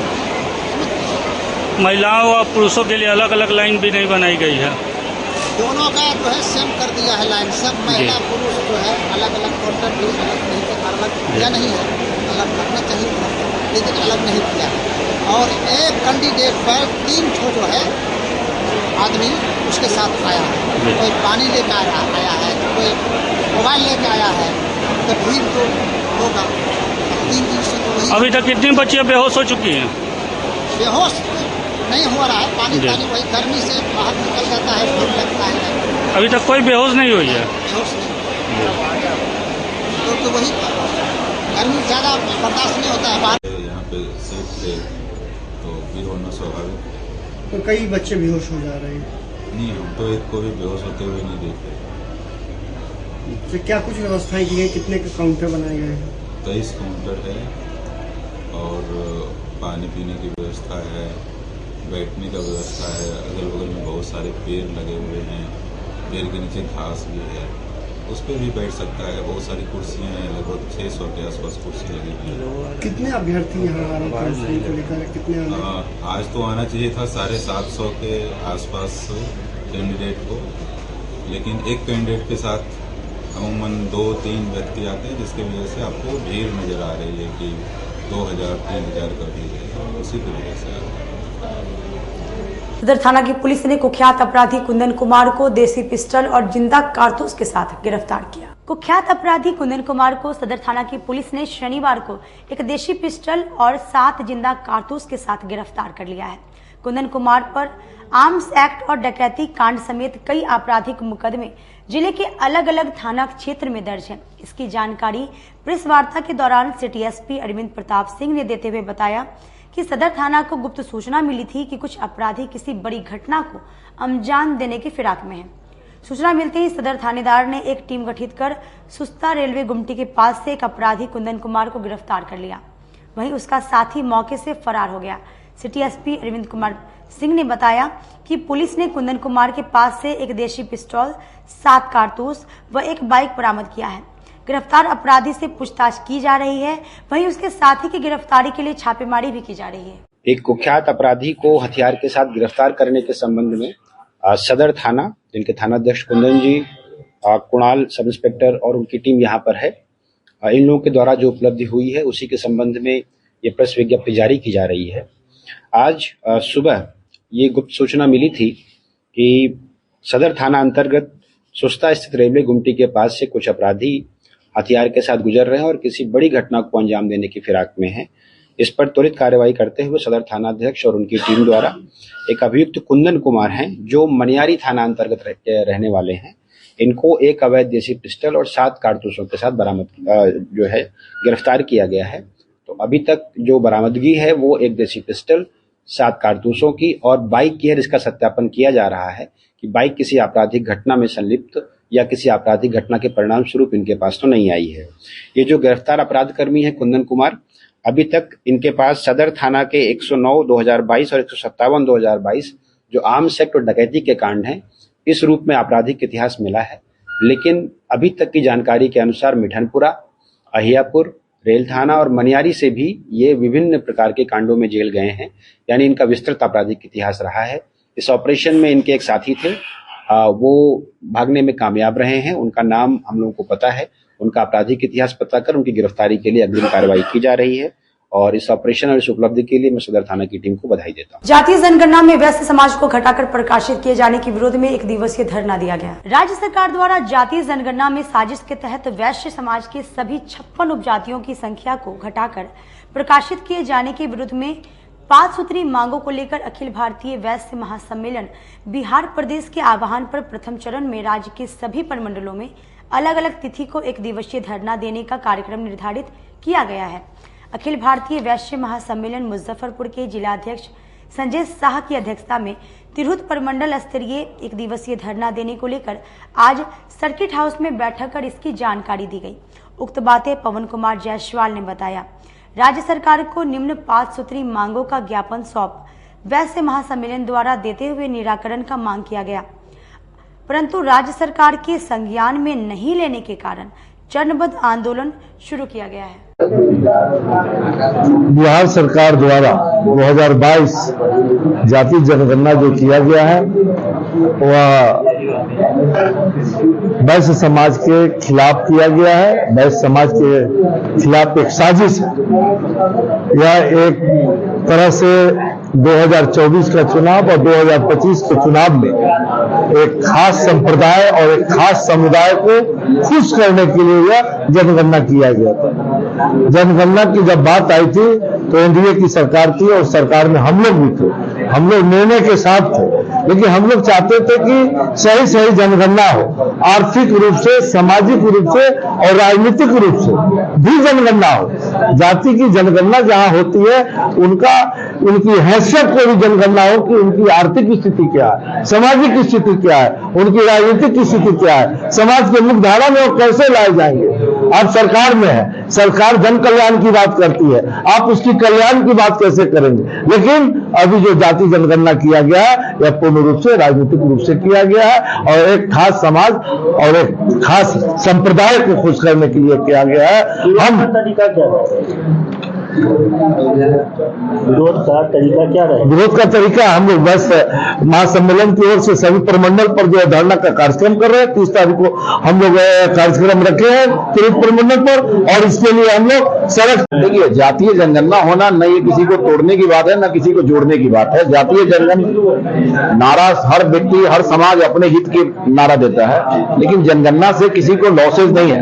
[SPEAKER 21] महिलाओं और पुरुषों के लिए अलग अलग लाइन भी नहीं बनाई गई है,
[SPEAKER 20] दोनों का जो है सेम कर दिया है लाइन। सब महिला पुरुष जो है अलग अलग काउंटर भी अलग किया नहीं है, अलग करना चाहिए लेकिन अलग नहीं किया है। और एक कैंडिडेट पर 3 ठो जो है आदमी उसके साथ आया है, कोई पानी लेकर आया है, कोई मोबाइल लेकर आया है, तो भीड़ तो होगा। 3 दिन से तो वही।
[SPEAKER 21] अभी तक कितनी बच्चियाँ बेहोश हो चुकी हैं?
[SPEAKER 20] बेहोश नहीं हो रहा है, पानी वही गर्मी से बाहर निकल जाता है, भीड़ लगता है।
[SPEAKER 21] अभी तक कोई बेहोश नहीं हुई है?
[SPEAKER 20] बेहोश नहीं तो वही गर्मी ज़्यादा बर्दाश्त नहीं होता है बाहर।
[SPEAKER 22] यहाँ पे सेफ थे तो भी होना स्वाभाविक।
[SPEAKER 23] तो कई बच्चे बेहोश हो जा रहे हैं।
[SPEAKER 22] नहीं, हम तो एक को भी बेहोश होते हुए नहीं देखते।
[SPEAKER 23] तो क्या कुछ व्यवस्थाएं की गई? कितने काउंटर बनाए गए हैं?
[SPEAKER 22] 23 काउंटर है और पानी पीने की व्यवस्था है, बैठने का व्यवस्था है। अगल बगल में बहुत सारे पेड़ लगे हुए हैं, पेड़ के नीचे घास भी है, उस पर भी बैठ सकता है। बहुत सारी कुर्सियां हैं, लगभग 600 के आसपास कुर्सी लगी हुई है।
[SPEAKER 23] कितने अभ्यर्थी यहाँ आ रहे हैं को लेकर? कितने
[SPEAKER 22] आज तो आना चाहिए था 750 के आसपास कैंडिडेट को, लेकिन एक कैंडिडेट के साथ अमूमन 2-3 व्यक्ति आते हैं, जिसकी वजह से आपको भीड़ नजर आ रही है कि 2000-3000 कर दी गई, उसी की वजह से।
[SPEAKER 1] सदर थाना की पुलिस ने कुख्यात अपराधी कुंदन कुमार को देसी पिस्टल और जिंदा कारतूस के साथ गिरफ्तार किया। कुख्यात अपराधी कुंदन कुमार को सदर थाना की पुलिस ने शनिवार को एक देशी पिस्टल और 7 जिंदा कारतूस के साथ गिरफ्तार कर लिया है। कुंदन कुमार पर आर्म्स एक्ट और डकैती कांड समेत कई आपराधिक मुकदमे जिले के अलग अलग थाना क्षेत्र में दर्ज है। इसकी जानकारी प्रेस वार्ता के दौरान सिटी एसपी अरविंद प्रताप सिंह ने देते हुए बताया कि सदर थाना को गुप्त सूचना मिली थी कि कुछ अपराधी किसी बड़ी घटना को अंजाम देने की फिराक में हैं। सूचना मिलते ही सदर थानेदार ने एक टीम गठित कर सुस्ता रेलवे गुमटी के पास से एक अपराधी कुंदन कुमार को गिरफ्तार कर लिया। वहीं उसका साथी मौके से फरार हो गया। सिटी एसपी अरविंद कुमार सिंह ने बताया कि पुलिस ने कुंदन कुमार के पास से एक देशी पिस्तौल, 7 कारतूस व एक बाइक बरामद किया है। गिरफ्तार अपराधी से पूछताछ की जा रही है, वहीं उसके साथी की गिरफ्तारी के लिए छापेमारी भी की जा रही है।
[SPEAKER 24] एक कुख्यात अपराधी को हथियार के साथ गिरफ्तार करने के संबंध में सदर थाना, जिनके थानाध्यक्ष कुंदन जी, कुणाल सब इंस्पेक्टर और उनकी टीम यहाँ पर है, इन लोगों के द्वारा जो उपलब्धि हुई है उसी के संबंध में ये प्रेस विज्ञप्ति जारी की जा रही है। आज सुबह ये गुप्त सूचना मिली थी कि सदर थाना अंतर्गत सुस्ता स्थित रेलवे गुमटी के पास से कुछ अपराधी हथियार के साथ गुजर रहे हैं और किसी बड़ी घटना को अंजाम देने की फिराक में हैं। इस पर त्वरित कार्रवाई करते हुए सदर थानाध्यक्ष और उनकी टीम द्वारा एक अभियुक्त कुंदन कुमार हैं, जो मनियारी थाना अंतर्गत रहने वाले हैं, इनको एक अवैध देसी पिस्टल और 7 कारतूसों के साथ बरामद जो है गिरफ्तार किया गया है। तो अभी तक जो बरामदगी है वो एक देसी पिस्टल, 7 कारतूसों की और बाइक की है, जिसका सत्यापन किया जा रहा है कि बाइक किसी आपराधिक घटना में संलिप्त या किसी आपराधिक घटना के परिणाम स्वरूप इनके पास तो नहीं आई है। ये जो गिरफ्तार अपराधकर्मी है कुंदन कुमार, अभी तक इनके पास सदर थाना के 109/2022 और 157/2022 जो आर्म्स एक्ट और डकैती के कांड हैं, इस रूप में आपराधिक इतिहास मिला है। लेकिन अभी तक की जानकारी के अनुसार मिठनपुरा, अहियापुर, रेल थाना और मनियारी से भी ये विभिन्न प्रकार के कांडों में जेल गए हैं, यानी इनका विस्तृत आपराधिक इतिहास रहा है। इस ऑपरेशन में इनके एक साथी थे, वो भागने में कामयाब रहे हैं, उनका नाम हम लोगों को पता है। उनका आपराधिक इतिहास पता कर उनकी गिरफ्तारी के लिए अग्रिम कार्रवाई की जा रही है और इस ऑपरेशन और इस उपलब्धि के लिए मैं सदर थाना की टीम को बधाई देता हूँ।
[SPEAKER 1] जातीय जनगणना में वैश्य समाज को घटाकर प्रकाशित किए जाने के विरोध में 1 दिवसीय धरना दिया गया। राज्य सरकार द्वारा जातीय जनगणना में साजिश के तहत वैश्य समाज के सभी 56 उपजातियों की संख्या को घटाकर प्रकाशित किए जाने के विरोध में 5 सूत्री मांगों को लेकर अखिल भारतीय वैश्य महासम्मेलन बिहार प्रदेश के आह्वान पर प्रथम चरण में राज्य के सभी प्रमंडलों में अलग अलग तिथि को 1 दिवसीय धरना देने का कार्यक्रम निर्धारित किया गया है। अखिल भारतीय वैश्य महासम्मेलन मुजफ्फरपुर के जिलाध्यक्ष संजय शाह की अध्यक्षता में तिरहुत प्रमंडल स्तरीय 1 दिवसीय धरना देने को लेकर आज सर्किट हाउस में बैठक कर इसकी जानकारी दी गई। उक्त बातें पवन कुमार जायसवाल ने बताया। राज्य सरकार को निम्न 5 सूत्री मांगों का ज्ञापन सौंप वैश्य महासम्मेलन द्वारा देते हुए निराकरण का मांग किया गया, परंतु राज्य सरकार के संज्ञान में नहीं लेने के कारण चरणबद्ध आंदोलन शुरू किया गया है।
[SPEAKER 3] बिहार सरकार द्वारा 2022 जाति जनगणना जो किया गया है वह वैश्य समाज के खिलाफ किया गया है। वैश्य समाज के खिलाफ एक साजिश है। यह एक तरह से 2024 का चुनाव और 2025 के चुनाव में एक खास संप्रदाय और एक खास समुदाय को खुश करने के लिए यह जनगणना किया गया था। जनगणना की जब बात आई थी तो एनडीए की सरकार थी और सरकार में हम लोग भी थे। हम लोग निर्णय के साथ थे, लेकिन हम लोग चाहते थे कि सही सही जनगणना हो, आर्थिक रूप से, सामाजिक रूप से और राजनीतिक रूप से भी जनगणना हो। जाति की जनगणना जहां होती है उनकी हैसियत को भी जनगणना हो कि उनकी आर्थिक स्थिति क्या है, सामाजिक स्थिति क्या है, उनकी राजनीतिक स्थिति क्या है, समाज के मुख्यधारा में वो कैसे लाए जाएंगे। आप सरकार में है, सरकार जन कल्याण की बात करती है, आप उसकी कल्याण की बात कैसे करेंगे। लेकिन अभी जो जाति जनगणना किया गया है यह पूर्ण रूप से राजनीतिक रूप से किया गया है और एक खास समाज और एक खास संप्रदाय को खुश करने के लिए किया गया है। हम तरीका क्या है, विरोध का तरीका क्या रहे? विरोध का तरीका हम लोग बस महासम्मेलन की ओर से सभी प्रमंडल पर जो धरना का कार्यक्रम कर रहे हैं। 30 तारीख को हम लोग कार्यक्रम रखे हैं तिरहुत प्रमंडल पर और इसके लिए हम लोग सड़क। देखिए, जातीय जनगणना होना न ये किसी को तोड़ने की बात है न किसी को जोड़ने की बात है। जातीय जनगणना नारा हर व्यक्ति हर समाज अपने हित की नारा देता है, लेकिन जनगणना से किसी को लॉसेज नहीं है।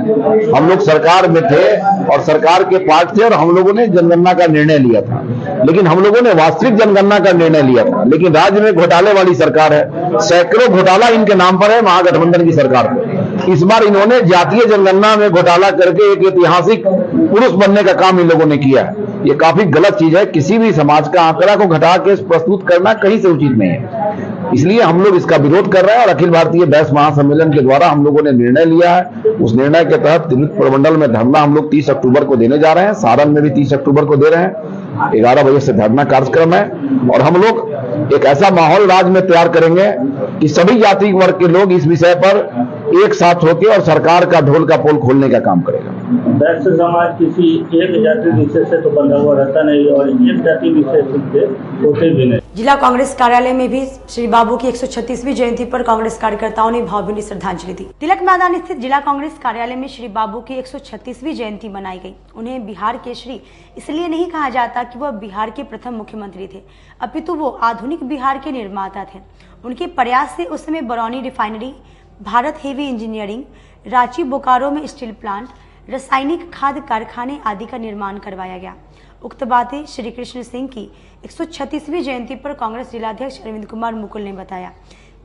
[SPEAKER 3] हम लोग सरकार में थे और सरकार के पार्ट थे और हम लोगों ने जनगणना का निर्णय लिया था, लेकिन हम लोगों ने वास्तविक जनगणना का निर्णय लिया था। लेकिन राज्य में घोटाले वाली सरकार है, सैकड़ों घोटाला इनके नाम पर है महागठबंधन की सरकार को। इस बार इन्होंने जातीय जनगणना में घोटाला करके एक ऐतिहासिक पुरुष बनने का काम इन लोगों ने किया है। ये काफी गलत चीज है। किसी भी समाज का आंकड़ा को घटा के प्रस्तुत करना कहीं से उचित नहीं है। इसलिए हम लोग इसका विरोध कर रहे हैं और अखिल भारतीय वैश्य महासम्मेलन के द्वारा हम लोगों ने निर्णय लिया है। उस निर्णय के तहत तिरहुत प्रमंडल में धरना हम लोग 30 अक्टूबर को देने जा रहे हैं। सारण में भी 30 अक्टूबर को दे रहे हैं। 11 बजे से धरना कार्यक्रम है और हम लोग एक ऐसा माहौल राज्य में तैयार करेंगे कि सभी जाति वर्ग के लोग इस विषय पर एक साथ होकर और सरकार का ढोल का पोल खोलने का काम करेगा।
[SPEAKER 4] वैश्य समाज किसी एक जाति विशेष से तो बंधा हुआ रहता नहीं और एक जाति विशेष से होते भी नहीं।
[SPEAKER 1] जिला कांग्रेस कार्यालय में भी श्री बाबू की 136वीं जयंती पर कांग्रेस कार्यकर्ताओं ने भावभीनी श्रद्धांजलि दी। तिलक मैदान स्थित जिला कांग्रेस कार्यालय में श्री बाबू की 136वीं जयंती मनाई गई। उन्हें बिहार केसरी इसलिए नहीं कहा जाता कि वह बिहार के प्रथम मुख्यमंत्री थे, अपितु वो आधुनिक बिहार के निर्माता थे। उनके प्रयास से उस समय Barauni refinery, Bharat heavy engineering, Ranchi Bokaro में स्टील प्लांट, रासायनिक खाद कारखाने आदि का निर्माण करवाया गया। उक्त बातें श्री कृष्ण सिंह की 136वीं जयंती पर कांग्रेस जिलाध्यक्ष अरविंद कुमार मुकुल ने बताया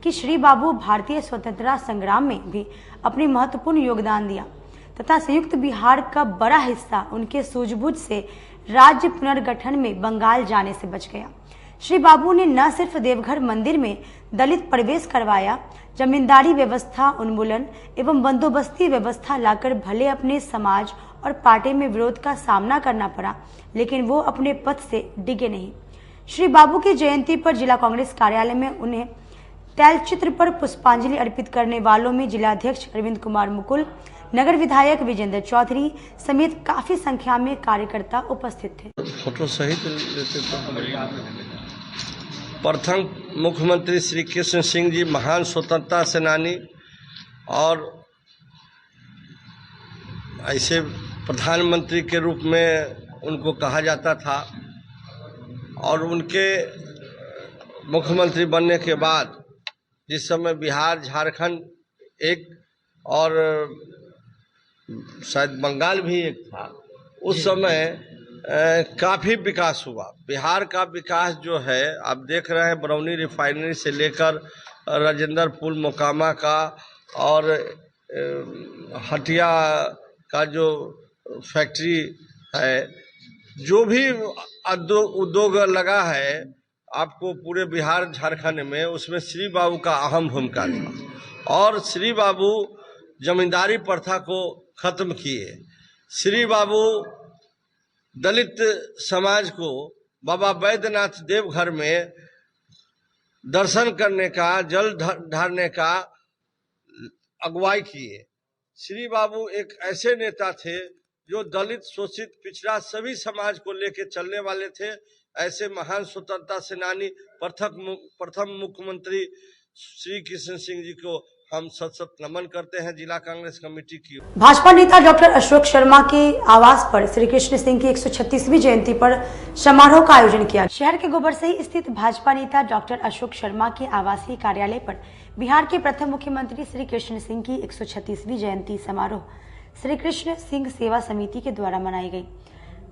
[SPEAKER 1] कि श्री बाबू भारतीय स्वतंत्रता संग्राम में भी अपनी महत्वपूर्ण योगदान दिया तथा संयुक्त बिहार का बड़ा हिस्सा उनके सूझबूझ से राज्य पुनर्गठन में बंगाल जाने से बच गया। श्री बाबू ने न सिर्फ देवघर मंदिर में दलित प्रवेश करवाया, जमींदारी व्यवस्था उन्मूलन एवं बंदोबस्ती व्यवस्था लाकर भले अपने समाज और पार्टी में विरोध का सामना करना पड़ा, लेकिन वो अपने पथ से डिगे नहीं। श्री बाबू की जयंती पर जिला कांग्रेस कार्यालय में उन्हें तैलचित्र पर पुष्पांजलि अर्पित करने वालों में जिलाध्यक्ष अरविंद कुमार मुकुल, नगर विधायक विजेंद्र चौधरी समेत काफी संख्या में कार्यकर्ता उपस्थित थे।
[SPEAKER 6] फोटो सहित लेते तो प्रथम मुख्यमंत्री श्री कृष्ण सिंह जी महान स्वतंत्रता सेनानी और ऐसे प्रधानमंत्री के रूप में उनको कहा जाता था और उनके मुख्यमंत्री बनने के बाद जिस समय बिहार, झारखंड एक और शायद बंगाल भी एक था, उस समय काफी विकास हुआ। बिहार का विकास जो है आप देख रहे हैं, बरौनी रिफाइनरी से लेकर राजेंद्र पुल मोकामा का और हटिया का जो फैक्ट्री है, जो भी उद्योग लगा है आपको पूरे बिहार झारखंड में, उसमें श्री बाबू का अहम भूमिका था। और श्री बाबू जमींदारी प्रथा को खत्म किए। श्री बाबू दलित समाज को बाबा बैद्यनाथ देवघर में दर्शन करने का, जल ढारने का अगुवाई किए। श्री बाबू एक ऐसे नेता थे जो दलित, शोषित, पिछड़ा सभी समाज को लेकर चलने वाले थे। ऐसे महान स्वतंत्रता सेनानी प्रथम मुख्यमंत्री श्री कृष्ण सिंह जी को हम सत नमन करते हैं जिला कांग्रेस कमेटी की।
[SPEAKER 1] भाजपा नेता डॉक्टर अशोक शर्मा के आवास पर श्री कृष्ण सिंह की 136वीं जयंती पर समारोह का आयोजन किया। शहर के गोबरसही स्थित भाजपा नेता डॉक्टर अशोक शर्मा के आवासीय कार्यालय पर बिहार के प्रथम मुख्यमंत्री श्री कृष्ण सिंह की 136वीं जयंती समारोह श्री कृष्ण सिंह सेवा समिति के द्वारा मनाई गई।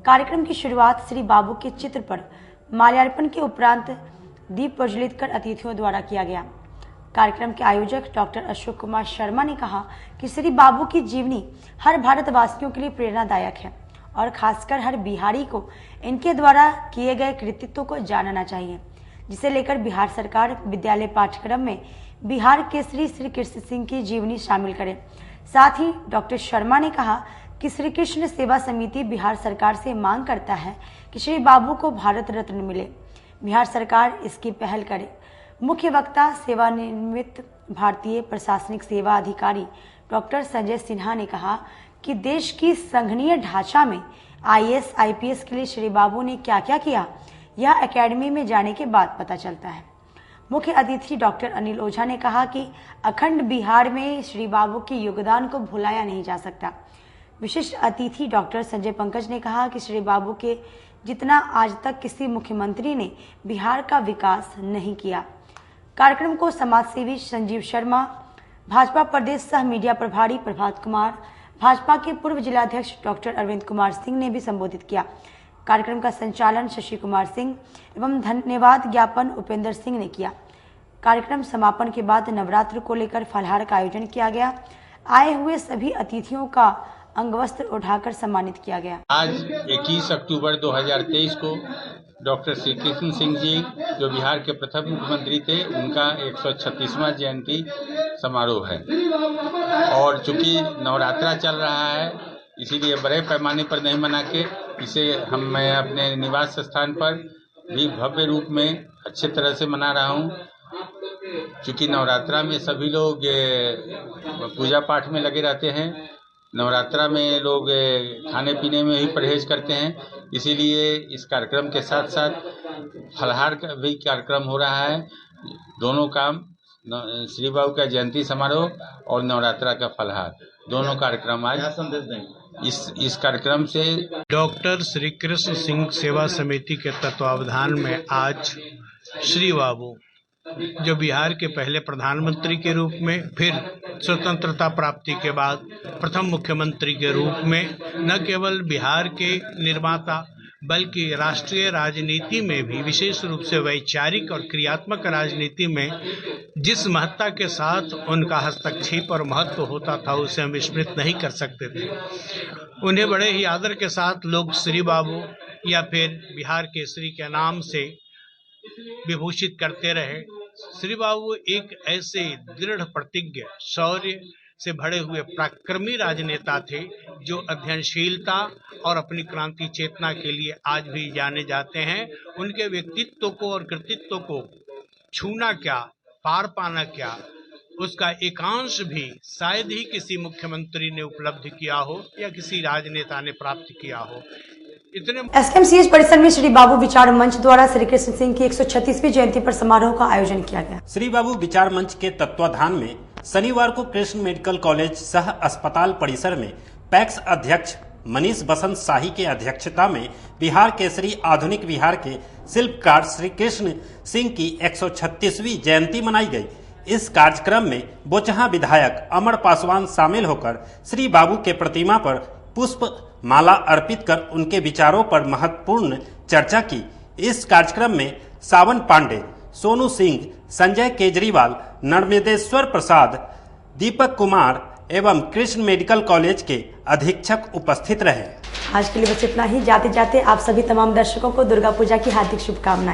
[SPEAKER 1] कार्यक्रम की शुरुआत श्री बाबू के चित्र पर माल्यार्पण के उपरांत दीप प्रज्वलित कर अतिथियों द्वारा किया गया। कार्यक्रम के आयोजक डॉक्टर अशोक कुमार शर्मा ने कहा कि श्री बाबू की जीवनी हर भारतवासियों के लिए प्रेरणादायक है और खासकर हर बिहारी को इनके द्वारा किए गए कृतित्व को जानना चाहिए, जिसे लेकर बिहार सरकार विद्यालय पाठ्यक्रम में बिहार केसरी श्री कृष्ण सिंह की जीवनी शामिल करे। साथ ही डॉक्टर शर्मा ने कहा कि श्री कृष्ण सेवा समिति बिहार सरकार से मांग करता है कि श्री बाबू को भारत रत्न मिले। बिहार सरकार इसकी पहल करे। मुख्य वक्ता सेवानिवृत्त भारतीय प्रशासनिक सेवा अधिकारी डॉक्टर संजय सिन्हा ने कहा कि देश की संघीय ढांचा में IAS, IPS के लिए श्री बाबू ने क्या क्या किया, यह एकेडमी में जाने के बाद पता चलता है। मुख्य अतिथि डॉक्टर अनिल ओझा ने कहा कि अखंड बिहार में श्री बाबू के योगदान को भुलाया नहीं जा सकता। विशिष्ट अतिथि डॉक्टर संजय पंकज ने कहा कि श्री बाबू के जितना आज तक किसी मुख्यमंत्री ने बिहार का विकास नहीं किया। कार्यक्रम को समाजसेवी संजीव शर्मा, भाजपा प्रदेश सह मीडिया प्रभारी प्रभात कुमार, भाजपा के पूर्व जिलाध्यक्ष डॉक्टर अरविंद कुमार सिंह ने भी संबोधित किया। कार्यक्रम का संचालन शशि कुमार सिंह एवं धन्यवाद ज्ञापन उपेंद्र सिंह ने किया। कार्यक्रम समापन के बाद नवरात्र को लेकर फलहार का आयोजन किया गया। आए हुए सभी अतिथियों का अंगवस्त्र उठाकर सम्मानित किया गया।
[SPEAKER 7] आज 21 अक्टूबर 2023 को डॉक्टर श्री कृष्ण सिंह जी, जो बिहार के प्रथम मुख्यमंत्री थे, उनका 136वां जयंती समारोह है। और चूंकि नवरात्रा चल रहा है, इसीलिए बड़े पैमाने पर नहीं मना के इसे मैं अपने निवास स्थान पर भी भव्य रूप में अच्छे तरह से मना रहा हूँ। चूंकि नवरात्रा में सभी लोग पूजा पाठ में लगे रहते हैं, नवरात्रा में लोग खाने पीने में भी परहेज करते हैं, इसीलिए इस कार्यक्रम के साथ साथ फलहार का भी कार्यक्रम हो रहा है। दोनों काम, श्री बाबू का जयंती समारोह और नवरात्रा का फलहार, दोनों कार्यक्रम आज संदेश देंगे। इस कार्यक्रम से
[SPEAKER 9] डॉक्टर श्री कृष्ण सिंह सेवा समिति के तत्वावधान में आज श्री बाबू, जो बिहार के पहले प्रधानमंत्री के रूप में, फिर स्वतंत्रता प्राप्ति के बाद प्रथम मुख्यमंत्री के रूप में न केवल बिहार के निर्माता बल्कि राष्ट्रीय राजनीति में भी, विशेष रूप से वैचारिक और क्रियात्मक राजनीति में जिस महत्ता के साथ उनका हस्तक्षेप और महत्व होता था, उसे हम स्मृत नहीं कर सकते थे। उन्हें बड़े ही आदर के साथ लोग श्री बाबू या फिर बिहार केसरी के नाम से विभूषित करते रहे। श्री बाबू एक ऐसे दृढ़ प्रतिज्ञ, शौर्य से भरे हुए पराक्रमी राजनेता थे, जो अध्ययनशीलता और अपनी क्रांति चेतना के लिए आज भी जाने जाते हैं। उनके व्यक्तित्व को और कृतित्व को छूना क्या, पार पाना क्या, उसका एकांश भी शायद ही किसी मुख्यमंत्री ने उपलब्ध किया हो या किसी राजनेता ने प्राप्त किया हो।
[SPEAKER 1] SKMCH परिसर में श्री बाबू विचार मंच द्वारा श्री कृष्ण सिंह की 136वीं जयंती पर समारोह का आयोजन किया गया।
[SPEAKER 5] श्री बाबू विचार मंच के तत्वाधान में शनिवार को कृष्ण मेडिकल कॉलेज सह अस्पताल परिसर में पैक्स अध्यक्ष मनीष बसंत शाही के अध्यक्षता में बिहार केसरी आधुनिक बिहार के शिल्पकार श्री कृष्ण सिंह की 136वीं जयंती मनाई गई। इस कार्यक्रम में बोचहा विधायक अमर पासवान शामिल होकर श्री बाबू के प्रतिमा पर पुष्प माला अर्पित कर उनके विचारों पर महत्वपूर्ण चर्चा की। इस कार्यक्रम में सावन पांडे, सोनू सिंह, संजय केजरीवाल, नर्मदेश्वर प्रसाद, दीपक कुमार एवं कृष्ण मेडिकल कॉलेज के अधीक्षक उपस्थित रहे।
[SPEAKER 1] आज के लिए बस इतना ही। जाते जाते आप सभी तमाम दर्शकों को दुर्गा पूजा की हार्दिक शुभकामनाएं।